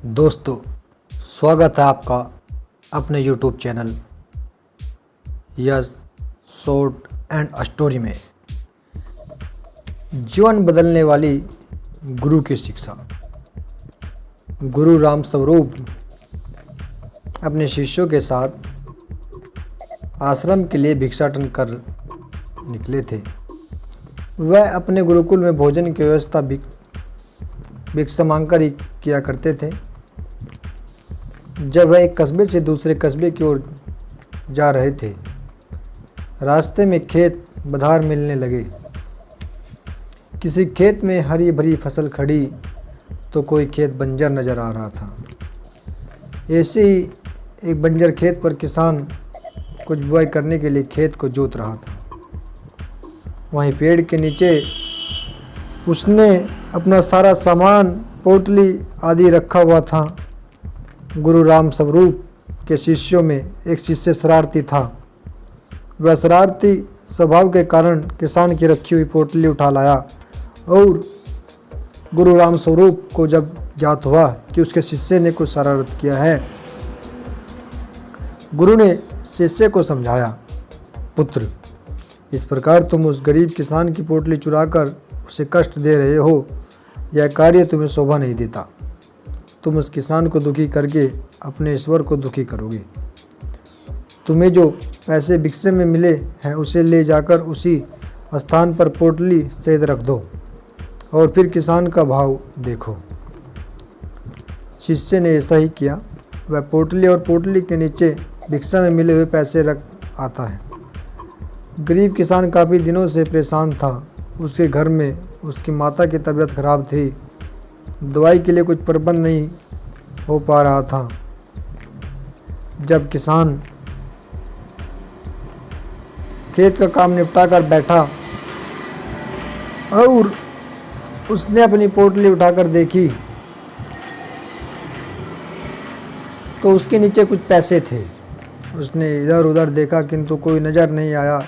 दोस्तों, स्वागत है आपका अपने YouTube channel yes short and story में। जीवन बदलने वाली गुरु की शिक्षा। गुरु राम स्वरूप अपने शिष्यों के साथ आश्रम के लिए भिक्षाटन कर निकले थे। वह अपने गुरुकुल में भोजन की व्यवस्था भिक्षा मांगकर ही किया करते थे। जब वह एक कस्बे से दूसरे कस्बे की ओर जा रहे थे, रास्ते में खेत बधार मिलने लगे। किसी खेत में हरी भरी फसल खड़ी तो कोई खेत बंजर नजर आ रहा था। ऐसे ही एक बंजर खेत पर किसान कुछ बुआई करने के लिए खेत को जोत रहा था। वहीं पेड़ के नीचे उसने अपना सारा सामान, पोटली आदि रखा हुआ था। गुरु राम स्वरूप के शिष्यों में एक शिष्य शरारती था। वह शरारती स्वभाव के कारण किसान की रखी हुई पोटली उठा लाया और गुरु राम स्वरूप को जब ज्ञात हुआ कि उसके शिष्य ने कुछ शरारत किया है, गुरु ने शिष्य को समझाया, पुत्र, इस प्रकार तुम उस गरीब किसान की पोटली चुराकर उसे कष्ट दे रहे हो। यह कार्य तुम्हें शोभा नहीं देता। तुम उस किसान को दुखी करके अपने ईश्वर को दुखी करोगे। तुम्हें जो पैसे भिक्षे में मिले हैं उसे ले जाकर उसी स्थान पर पोटली सहित रख दो और फिर किसान का भाव देखो। शिष्य ने ऐसा ही किया। वह पोटली और पोटली के नीचे भिक्षा में मिले हुए पैसे रख आता है। गरीब किसान काफ़ी दिनों से परेशान था। उसके घर में उसकी माता की तबीयत खराब थी। दवाई के लिए कुछ प्रबंध नहीं हो पा रहा था। जब किसान खेत का काम निपटा कर बैठा और उसने अपनी पोटली उठाकर देखी तो उसके नीचे कुछ पैसे थे। उसने इधर उधर देखा किंतु कोई नज़र नहीं आया।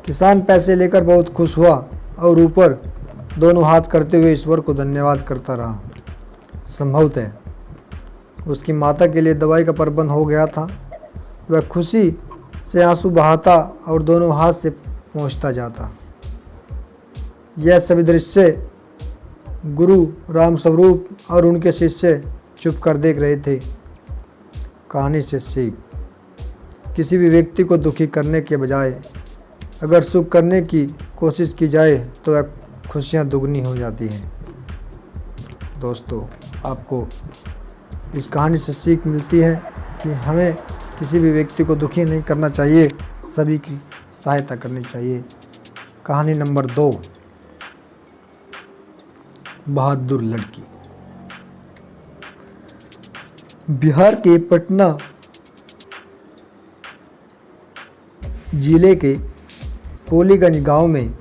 किसान पैसे लेकर बहुत खुश हुआ और ऊपर दोनों हाथ करते हुए ईश्वर को धन्यवाद करता रहा। संभवतः उसकी माता के लिए दवाई का प्रबंध हो गया था। वह खुशी से आंसू बहाता और दोनों हाथ से पहुंचता जाता। यह सभी दृश्य गुरु राम स्वरूप और उनके शिष्य चुप कर देख रहे थे। कहानी से सीख, किसी भी व्यक्ति को दुखी करने के बजाय अगर सुख करने की कोशिश की जाए तो वह खुशियाँ दुगनी हो जाती हैं। दोस्तों, आपको इस कहानी से सीख मिलती है कि हमें किसी भी व्यक्ति को दुखी नहीं करना चाहिए, सभी की सहायता करनी चाहिए। कहानी नंबर 2, बहादुर लड़की। बिहार के पटना जिले के पोलीगंज गांव में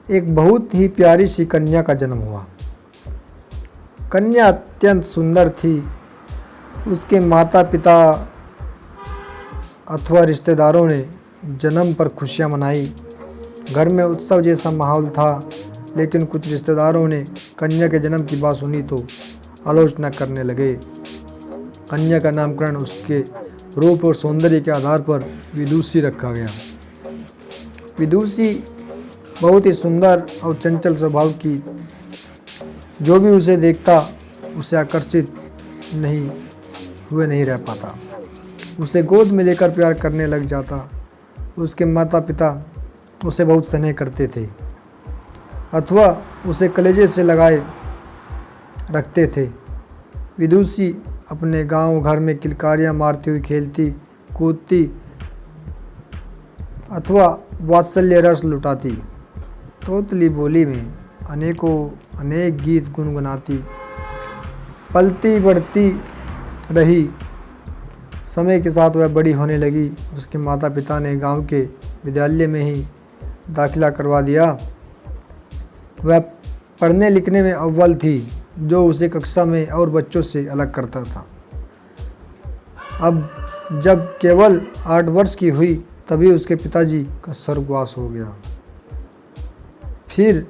एक बहुत ही प्यारी सी कन्या का जन्म हुआ। कन्या अत्यंत सुंदर थी। उसके माता पिता अथवा रिश्तेदारों ने जन्म पर खुशियां मनाई। घर में उत्सव जैसा माहौल था, लेकिन कुछ रिश्तेदारों ने कन्या के जन्म की बात सुनी तो आलोचना करने लगे। कन्या का नामकरण उसके रूप और सौंदर्य के आधार पर विदुषी रखा गया। विदुषी बहुत ही सुंदर और चंचल स्वभाव की, जो भी उसे देखता उसे आकर्षित नहीं रह पाता। उसे गोद में लेकर प्यार करने लग जाता। उसके माता पिता उसे बहुत स्नेह करते थे अथवा उसे कलेजे से लगाए रखते थे। विदुषी अपने गांव घर में किलकारियाँ मारती हुई खेलती कूदती अथवा वात्सल्य रस लुटाती। तोतली बोली में अनेक गीत गुनगुनाती पलती बढ़ती रही। समय के साथ वह बड़ी होने लगी। उसके माता पिता ने गांव के विद्यालय में ही दाखिला करवा दिया। वह पढ़ने लिखने में अव्वल थी, जो उसे कक्षा में और बच्चों से अलग करता था। अब जब केवल 8 वर्ष की हुई तभी उसके पिताजी का स्वर्गवास हो गया। फिर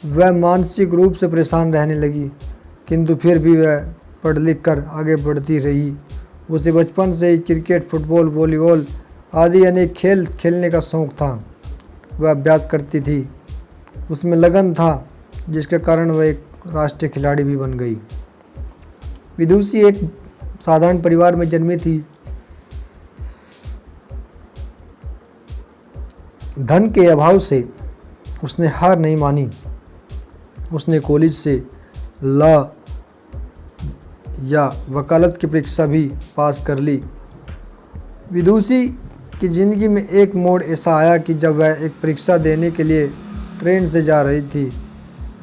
वह मानसिक रूप से परेशान रहने लगी। किंतु फिर भी वह पढ़ लिख कर आगे बढ़ती रही। उसे बचपन से ही क्रिकेट, फुटबॉल, वॉलीबॉल आदि अनेक खेल खेलने का शौक़ था। वह अभ्यास करती थी, उसमें लगन था, जिसके कारण वह एक राष्ट्रीय खिलाड़ी भी बन गई। विदुषी एक साधारण परिवार में जन्मी थी। धन के अभाव से उसने हार नहीं मानी। उसने कॉलेज से लॉ या वकालत की परीक्षा भी पास कर ली। विदुषी की ज़िंदगी में एक मोड़ ऐसा आया कि जब वह एक परीक्षा देने के लिए ट्रेन से जा रही थी,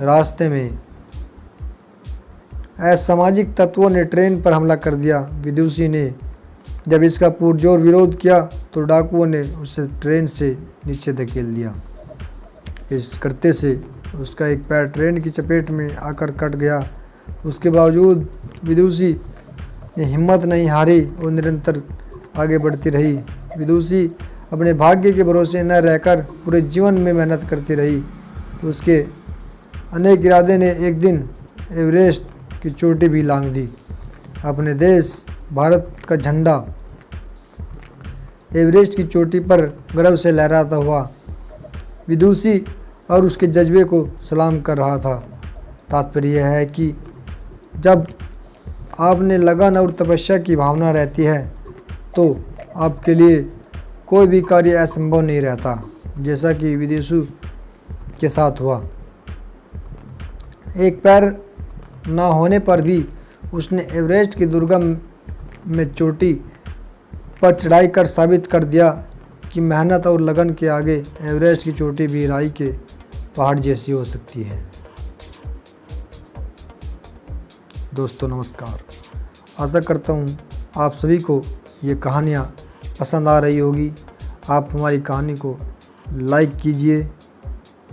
रास्ते में असामाजिक तत्वों ने ट्रेन पर हमला कर दिया। विदुषी ने जब इसका पुरजोर विरोध किया तो डाकुओं ने उसे ट्रेन से नीचे धकेल दिया। इस करते से उसका एक पैर ट्रेन की चपेट में आकर कट गया। उसके बावजूद विदुषी ने हिम्मत नहीं हारी और निरंतर आगे बढ़ती रही। विदुषी अपने भाग्य के भरोसे न रहकर पूरे जीवन में मेहनत करती रही। उसके अनेक इरादे ने एक दिन एवरेस्ट की चोटी भी लांघ दी। अपने देश भारत का झंडा एवरेस्ट की चोटी पर गर्व से लहराता हुआ विदुषी और उसके जज्बे को सलाम कर रहा था। तात्पर्य यह है कि जब आपने लगन और तपस्या की भावना रहती है तो आपके लिए कोई भी कार्य असंभव नहीं रहता, जैसा कि विदुषी के साथ हुआ। एक पैर न होने पर भी उसने एवरेस्ट की दुर्गम में चोटी पर चढ़ाई कर साबित कर दिया कि मेहनत और लगन के आगे एवरेस्ट की चोटी भी राई के पहाड़ जैसी हो सकती है। दोस्तों नमस्कार, आशा करता हूँ आप सभी को ये कहानियाँ पसंद आ रही होगी। आप हमारी कहानी को लाइक कीजिए,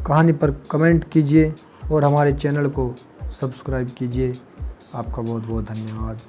कहानी पर कमेंट कीजिए और हमारे चैनल को सब्सक्राइब कीजिए। आपका बहुत बहुत धन्यवाद।